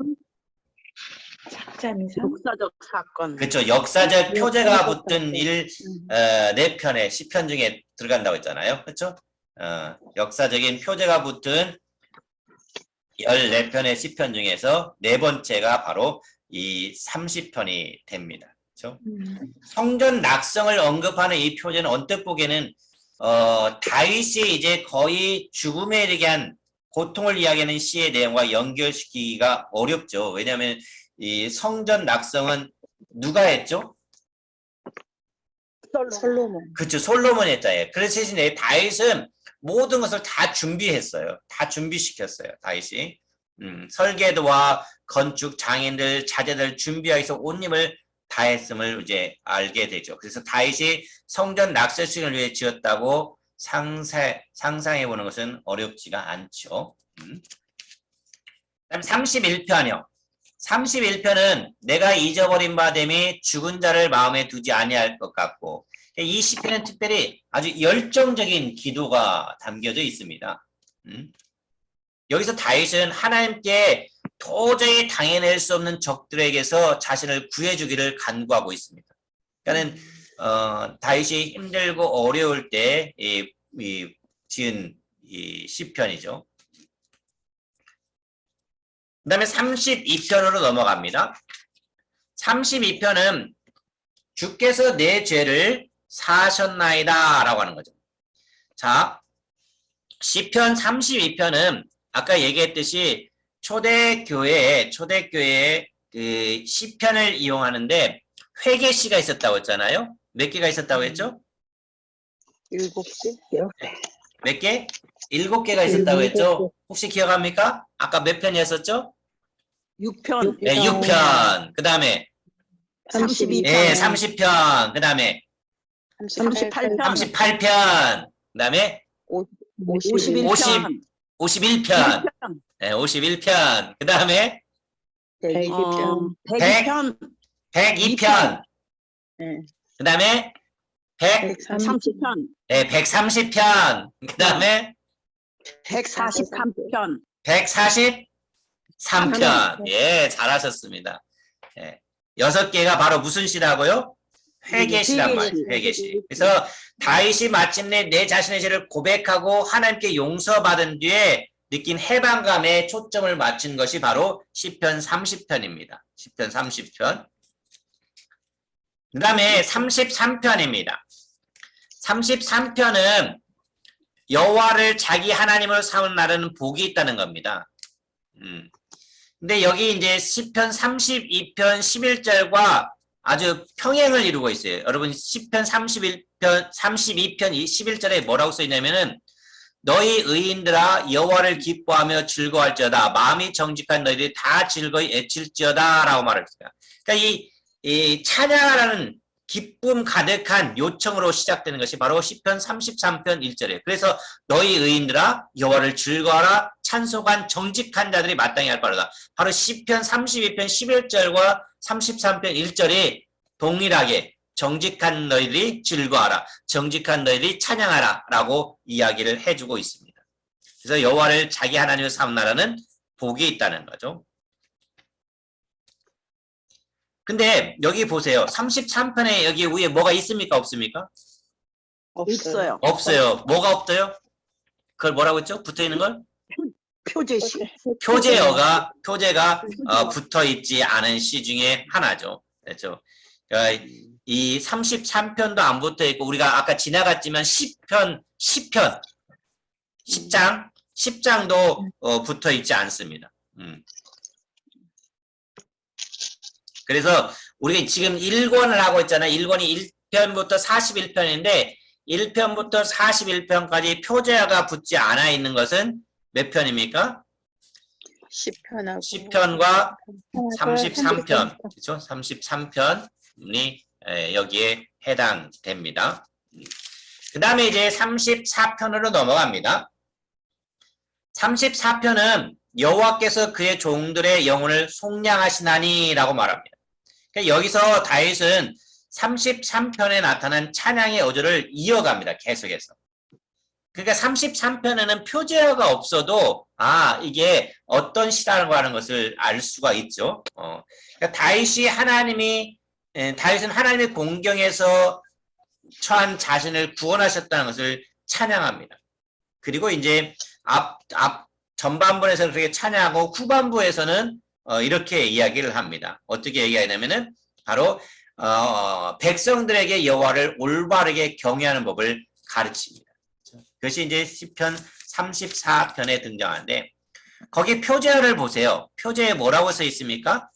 역사적 사건. 그렇죠. 역사적 표제가 붙은 4편의 시편 중에 들어간다고 했잖아요. 그렇죠? 역사적인 표제가 붙은 14편의 시편 중에서 4번째가 바로 이 30편이 됩니다. 그렇죠? 성전 낙성을 언급하는 이 표제는 언뜻 보기에는 다윗이 이제 거의 죽음에 이르게 한 고통을 이야기하는 시의 내용과 연결시키기가 어렵죠. 왜냐하면 이 성전 낙성은 누가 했죠? 솔로몬. 그렇죠. 솔로몬이 했잖아요. 그래서 대신에 다윗은 모든 것을 다 준비했어요. 다 준비시켰어요. 다윗이. 설계도와 건축, 장인들, 자재들 준비하기 위해서 온 힘을 다했음을 이제 알게 되죠. 그래서 다윗이 성전 낙설식을 위해 지었다고 상상해보는 것은 어렵지가 않죠. 그다음 31편이요. 31편은 내가 잊어버린 바 됨이 죽은 자를 마음에 두지 아니할 것 같고, 이 시편은 특별히 아주 열정적인 기도가 담겨져 있습니다. 여기서 다윗은 하나님께 도저히 당해낼 수 없는 적들에게서 자신을 구해주기를 간구하고 있습니다. 그러니까는 다윗이 힘들고 어려울 때 지은 이 시편이죠. 그 다음에 32편으로 넘어갑니다. 32편은 주께서 내 죄를 사하셨나이다 라고 하는 거죠. 자, 시편 32편은 아까 얘기했듯이 초대교회에 그 시편을 이용하는데 회개시가 있었다고 했잖아요. 몇 개가 있었다고 했죠? 7개? 몇 개? 7개가 있었다고 했죠? 혹시 기억합니까? 아까 몇 편이었었죠? 6편. 네, 6편. 그 다음에 32편. 네, 30편. 그 다음에 38편. 38편. 그 다음에 51편. 51편. 네, 51편. 그 다음에 102편. 102편. 그 다음에 130편. 네, 130편. 그 다음에 143편. 143편. 예, 잘하셨습니다. 예, 6개가 바로 무슨 시라고요? 회개시란 말이에요. 회개시. 그래서 다윗이 마침내 내 자신의 죄를 고백하고 하나님께 용서받은 뒤에 느낀 해방감에 초점을 맞춘 것이 바로 시편 30편입니다. 시편 30편. 그 다음에 33편입니다. 33편은 여호와를 자기 하나님으로 삼은 날에는 복이 있다는 겁니다. 근데 여기 이제 시편 32편 11절과 아주 평행을 이루고 있어요. 여러분 시편 32편 11절에 뭐라고 써 있냐면은 너희 의인들아 여호와를 기뻐하며 즐거워할지어다 마음이 정직한 너희들이 다 즐거이 애칠지어다 라고 말했습니다. 그러니까 이 찬양하라는 기쁨 가득한 요청으로 시작되는 것이 바로 시편 33편 1절이에요. 그래서 너희 의인들아 여호와를 즐거워하라 찬송한 정직한 자들이 마땅히 할 바로다. 바로 시편 32편 11절과 33편 1절이 동일하게 정직한 너희들이 즐거워하라 정직한 너희들이 찬양하라 라고 이야기를 해주고 있습니다. 그래서 여호와를 자기 하나님으로 삼나라는 복이 있다는 거죠. 근데 여기 보세요. 33편에 여기 위에 뭐가 있습니까? 없습니까? 없어요. 없어요. 뭐가 없어요? 그걸 뭐라고 했죠? 붙어 있는 걸? 표제시. 표제가 붙어 있지 않은 시 중에 하나죠. 그렇죠? 그러니까 이 33편도 안 붙어 있고 우리가 아까 지나갔지만 10장도 붙어 있지 않습니다. 그래서 우리가 지금 1권을 하고 있잖아요. 1권이 1편부터 41편인데 1편부터 41편까지 표제어가 붙지 않아 있는 것은 몇 편입니까? 10편하고 10편과 33편. 그렇죠? 33편이 여기에 해당됩니다. 그 다음에 이제 34편으로 넘어갑니다. 34편은 여호와께서 그의 종들의 영혼을 속량하시나니 라고 말합니다. 그러니까 여기서 다윗은 33편에 나타난 찬양의 어조를 이어갑니다. 계속해서. 그러니까 33편에는 표제어가 없어도 이게 어떤 시라고 하는 것을 알 수가 있죠. 그러니까 다윗은 하나님의 공경에서 처한 자신을 구원하셨다는 것을 찬양합니다. 그리고 이제 전반부에서 그렇게 찬양하고 후반부에서는 이렇게 이야기를 합니다. 어떻게 얘기하냐면은 바로 백성들에게 여호와를 올바르게 경외하는 법을 가르칩니다. 그것이 이제 시편 34편에 등장하는데 거기 표제어를 보세요. 표제에 뭐라고 써 있습니까?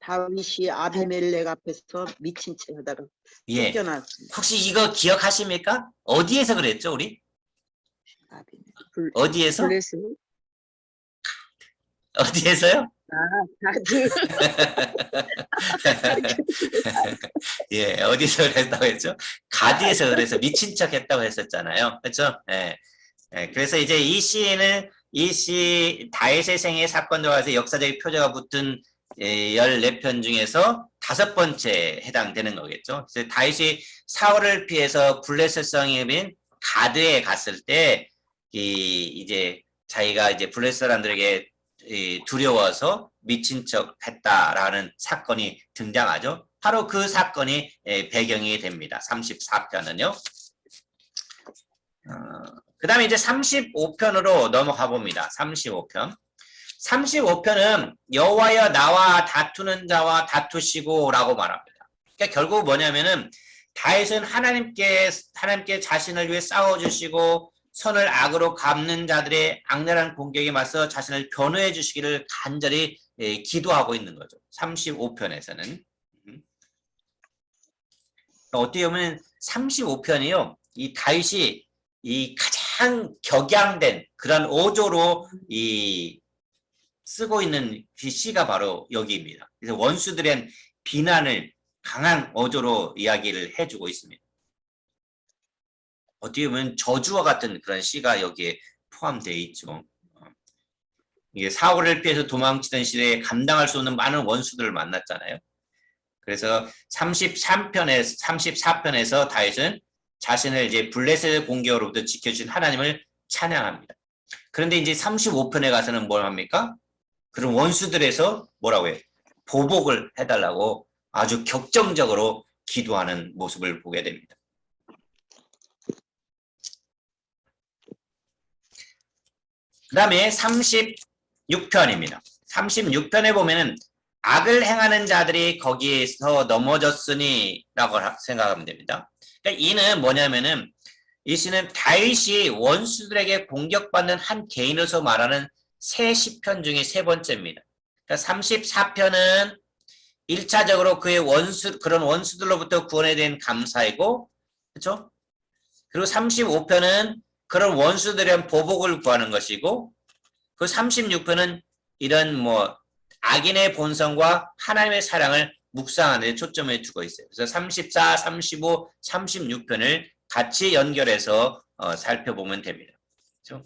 다윗이 아비멜렉 앞에서 미친 채 하다가 예. 쫓겨났습니다. 혹시 이거 기억하십니까? 어디에서 그랬죠, 우리? 어디에서? 어디에서요? 예, 어디서 그랬다고 했죠? 가디에서 그래서 미친 척 했다고 했었잖아요. 그렇죠? 예. 예, 그래서 이제 이 시 다윗의 생애 사건과 관해서 역사적 표제가 붙은 14편 중에서 5번째 해당되는 거겠죠. 그래서 다윗이 사울을 피해서 블레셋 성읍인 가드에 갔을 때 이제 자기가 이제 블레셋 사람들에게 두려워서 미친 척 했다라는 사건이 등장하죠. 바로 그 사건이 배경이 됩니다. 34편은요. 그 다음에 이제 35편으로 넘어가 봅니다. 35편. 35편은 여호와여 나와 다투는 자와 다투시고 라고 말합니다. 그러니까 결국 뭐냐면은 다윗은 하나님께 자신을 위해 싸워주시고 선을 악으로 갚는 자들의 악랄한 공격에 맞서 자신을 변호해 주시기를 간절히 기도하고 있는 거죠. 35편에서는. 어떻게 보면 35편이요. 이 다윗이 이 가장 격양된 그런 어조로 쓰고 있는 시가 바로 여기입니다. 그래서 원수들의 비난을 강한 어조로 이야기를 해주고 있습니다. 어떻게 보면 저주와 같은 그런 시가 여기에 포함되어 있죠. 이게 사울을 피해서 도망치던 시대에 감당할 수 없는 많은 원수들을 만났잖아요. 그래서 34편에서 다윗은 자신을 이제 블레셋 공격으로부터 지켜주신 하나님을 찬양합니다. 그런데 이제 35편에 가서는 뭘 합니까? 그런 원수들에서 뭐라고 해요? 보복을 해달라고 아주 격정적으로 기도하는 모습을 보게 됩니다. 그 다음에 36편입니다. 36편에 보면은 악을 행하는 자들이 거기에서 넘어졌으니 라고 생각하면 됩니다. 그러니까 이는 뭐냐면은 이 시는 다윗이 원수들에게 공격받는 한 개인으로서 말하는 세 시편 중에 세 번째입니다. 그러니까 34편은 1차적으로 그의 그런 원수들로부터 구원에 대한 감사이고, 그렇죠? 그리고 35편은 그런 원수들의 보복을 구하는 것이고, 그 36편은 이런 악인의 본성과 하나님의 사랑을 묵상하는 데 초점을 두고 있어요. 그래서 34, 35, 36편을 같이 연결해서 살펴보면 됩니다. 그렇죠?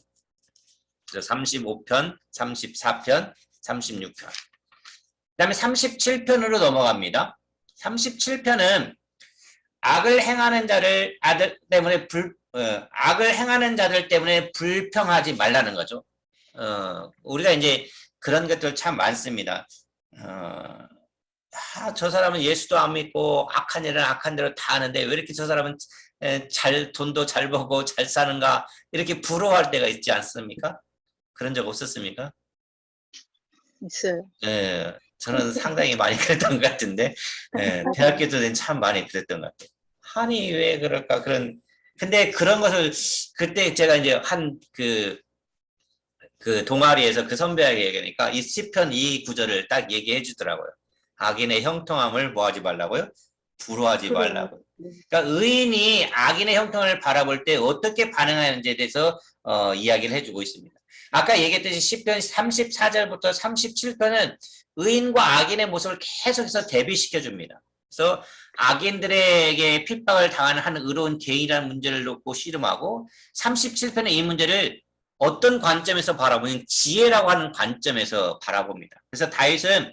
그래서 35편, 34편, 36편. 그 다음에 37편으로 넘어갑니다. 37편은 악을 행하는 자들 때문에 불평하지 말라는 거죠. 우리가 이제 그런 것들 참 많습니다. 저 사람은 예수도 안 믿고 악한 일은 악한 대로 다 하는데 왜 이렇게 저 사람은 돈도 잘 벌고 잘 사는가 이렇게 부러워할 때가 있지 않습니까? 그런 적 없었습니까? 있어요. 예, 저는 상당히 많이 그랬던 것 같은데, 대학교 때는 참 많이 그랬던 것 같아요. 아니, 왜 그럴까? 근데 그런 것을, 그때 제가 이제 그 동아리에서 그 선배에게 얘기하니까 이 시편 이 구절을 딱 얘기해 주더라고요. 악인의 형통함을 뭐 하지 말라고요? 부러워하지 말라고요. 그러니까 의인이 악인의 형통을 바라볼 때 어떻게 반응하는지에 대해서 이야기를 해주고 있습니다. 아까 얘기했듯이 시편 34절부터 37편은 의인과 악인의 모습을 계속해서 대비시켜 줍니다. 그래서 악인들에게 핍박을 당하는 한 의로운 개인이라는 문제를 놓고 씨름하고 37편은 이 문제를 어떤 관점에서 바라보는 지혜라고 하는 관점에서 바라봅니다. 그래서 다윗은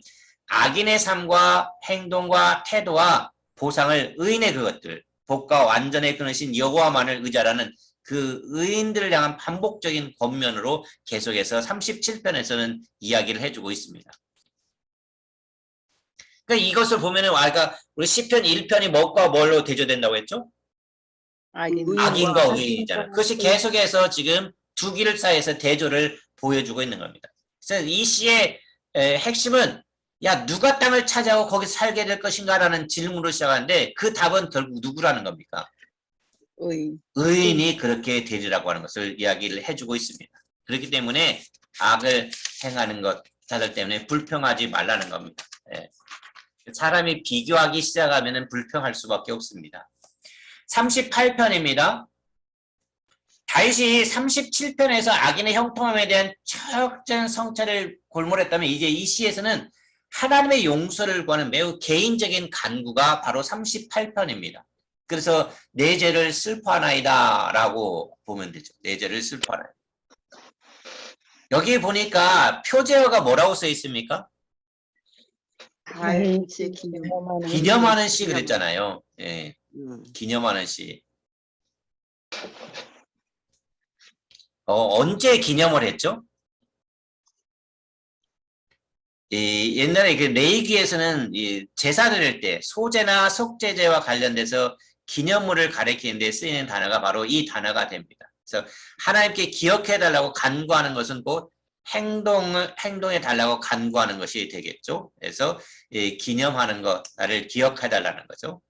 악인의 삶과 행동과 태도와 보상을 의인의 그것들, 복과 완전에 그르신 여호와만을 의지하라는 그 의인들을 향한 반복적인 권면으로 계속해서 37편에서는 이야기를 해주고 있습니다. 그러니까 이것을 보면은 아까 우리 시편 1편이 뭐과 뭘로 대조된다고 했죠? 악인과 의인이잖아요. 그것이 계속해서 지금 두 길 사이에서 대조를 보여주고 있는 겁니다. 그래서 이 시의 핵심은 야 누가 땅을 차지하고 거기 살게 될 것인가라는 질문으로 시작하는데 그 답은 결국 누구라는 겁니까? 의인이 그렇게 되리라고 하는 것을 이야기를 해주고 있습니다. 그렇기 때문에 악을 행하는 것 자들 때문에 불평하지 말라는 겁니다. 사람이 비교하기 시작하면 불평할 수밖에 없습니다. 38편입니다. 다윗이 37편에서 악인의 형통함에 대한 철저한 성찰을 골몰했다면 이제 이 시에서는 하나님의 용서를 구하는 매우 개인적인 간구가 바로 38편입니다. 그래서 내 죄를 슬퍼하나이다 라고 보면 되죠. 내 죄를 슬퍼하나이다. 여기 보니까 표제어가 뭐라고 써 있습니까? 기념하는 시 그랬잖아요. 예, 기념하는 시. 언제 기념을 했죠? 옛날에 그 레위기에서는 제사 드릴 때 소제나 속죄제와 관련돼서 기념물을 가리키는 데 쓰이는 단어가 바로 이 단어가 됩니다. 그래서 하나님께 기억해 달라고 간구하는 것은 곧 행동해 달라고 간구하는 것이 되겠죠. 그래서 기념하는 것, 나를 기억해 달라는 거죠.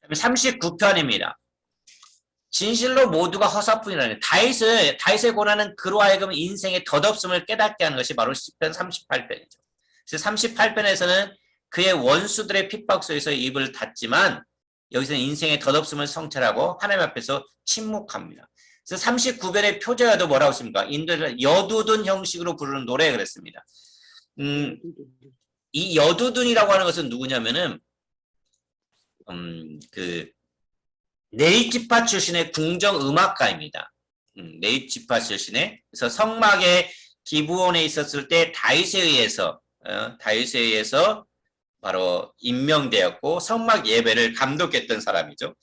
39편입니다. 진실로 모두가 허사뿐이라는 다윗의 고난은 그로 하여금 인생의 덧없음을 깨닫게 하는 것이 바로 시편 38편이죠. 그래서 38편에서는 그의 원수들의 핍박 속에서 입을 닫지만 여기서는 인생의 덧없음을 성찰하고 하나님 앞에서 침묵합니다. 그래서 39편의 표제가도 뭐라고 했습니까? 인도에서 여두둔 형식으로 부르는 노래 그랬습니다. 이 여두둔이라고 하는 것은 누구냐면은 네이지파 출신의 궁정음악가입니다. 네이지파 출신의 그래서 성막의 기브온에 있었을 때 다윗에 의해서 바로 임명되었고 성막 예배를 감독했던 사람이죠.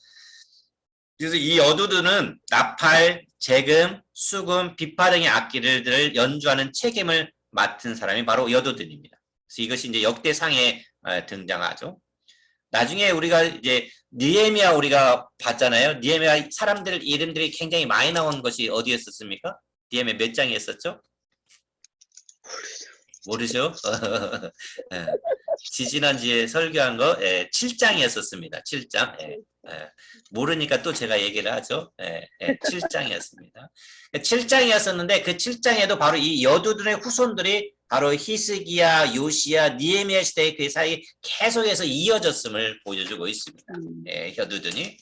그래서 이 여두둔은 나팔, 재금, 수금, 비파 등의 악기들을 연주하는 책임을 맡은 사람이 바로 여두둔입니다. 그래서 이것이 이제 역대상에 등장하죠. 나중에 우리가 이제 느헤미야 우리가 봤잖아요. 느헤미야 사람들 이름들이 굉장히 많이 나온 것이 어디였었습니까? 느헤미야 몇 장이었었죠? 모르죠? 지지난주에 설교한 거 7장이었었습니다. 7장. 모르니까 또 제가 얘기를 하죠. 7장이었습니다. 7장이었었는데 그 7장에도 바로 이 여두둔의 후손들이 바로 히스기야, 요시야, 느헤미야 시대의 그 사이 계속해서 이어졌음을 보여주고 있습니다. 여두둔이.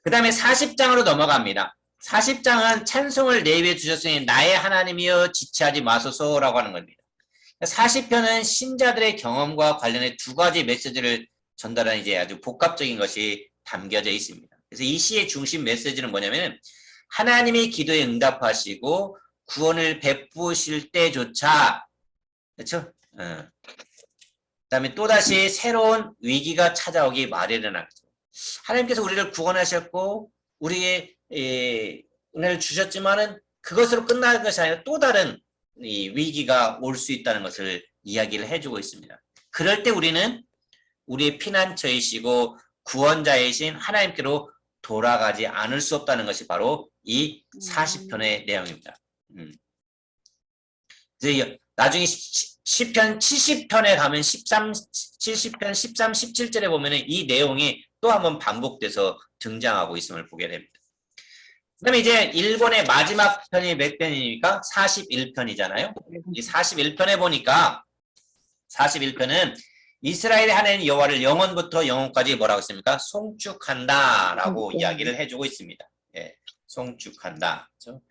그 다음에 40장으로 넘어갑니다. 40장은 찬송을 내비해 주셨으니 나의 하나님이여 지체하지 마소서라고 하는 겁니다. 40편은 신자들의 경험과 관련해 두 가지 메시지를 전달하는 이제 아주 복합적인 것이 담겨져 있습니다. 그래서 이 시의 중심 메시지는 뭐냐면 하나님이 기도에 응답하시고 구원을 베푸실 때조차 그렇죠? 그다음에 또다시 새로운 위기가 찾아오기 마련이라는 거죠. 하나님께서 우리를 구원하셨고 우리의 은혜를 주셨지만은 그것으로 끝날 것이 아니라 또 다른 이 위기가 올 수 있다는 것을 이야기를 해주고 있습니다. 그럴 때 우리는 우리의 피난처이시고 구원자이신 하나님께로 돌아가지 않을 수 없다는 것이 바로 이 40편의 내용입니다. 이제 나중에 시편 70편에 가면 70편 13, 17절에 보면은 이 내용이 또 한번 반복돼서 등장하고 있음을 보게 됩니다. 그다음에 이제 일본의 마지막 편이 몇 편입니까? 41편이잖아요. 이 41편에 보니까 41편은 이스라엘의 하나님 여호와를 영원부터 영원까지 뭐라고 했습니까? 송축한다라고 이야기를 해주고 있습니다. 예, 송축한다. 그렇죠?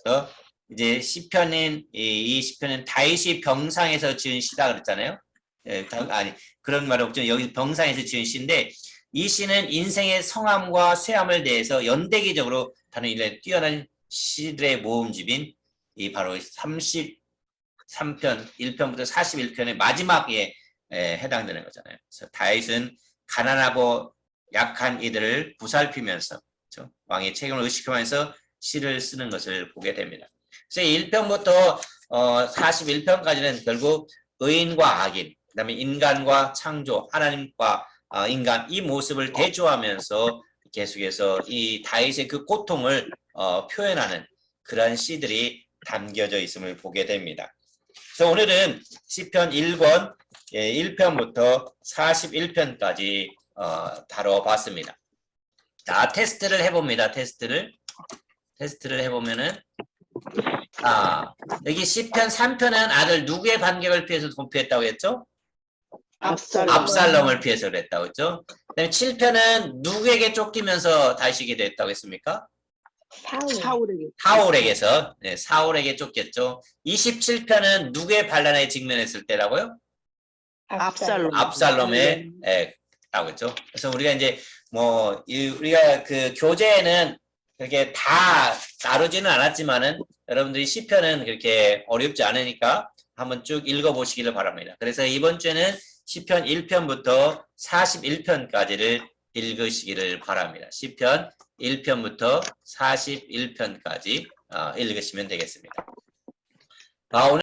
그래서 이제 시편인 이 시편은 다윗이 병상에서 지은 시다 그랬잖아요. 예, 아니 그런 말은 없죠. 여기 병상에서 지은 시인데 이 시는 인생의 성함과 쇠함을 대해서 연대기적으로 다루는 뛰어난 시들의 모음집인 이 바로 33편 1편부터 41편의 마지막에 해당되는 거잖아요. 그래서 다윗은 가난하고 약한 이들을 보살피면서 그렇죠? 왕의 책임을 의식하면서 시를 쓰는 것을 보게 됩니다. 그래서 1편부터 41편까지는 결국 의인과 악인, 그다음에 인간과 창조, 하나님과 인간 이 모습을 대조하면서 계속해서 이 다윗의 그 고통을 표현하는 그런 시들이 담겨져 있음을 보게 됩니다. 그래서 오늘은 시편 1권 1편부터 41편까지 다뤄봤습니다. 자, 테스트를 해봅니다. 테스트를 해보면은 여기 시편 3편은 아들 누구의 반격을 피해서 도피했다고 했죠? 압살롬을 피해서 그랬다고 했죠? 그다음에 7편은 누구에게 쫓기면서 다시게 됐다고 했습니까? 사울에게서 네, 사울에게 쫓겼죠. 27편은 누구의 반란에 직면했을 때라고요? 압살롬의 라고 했죠. 그래서 우리가 이제 우리가 그 교재에는 그렇게 다 다루지는 않았지만은 여러분들이 시편은 그렇게 어렵지 않으니까 한번 쭉 읽어보시기를 바랍니다. 그래서 이번 주에는 시편 1편부터 41편까지를 읽으시기를 바랍니다. 시편 1편부터 41편까지 읽으시면 되겠습니다. 오늘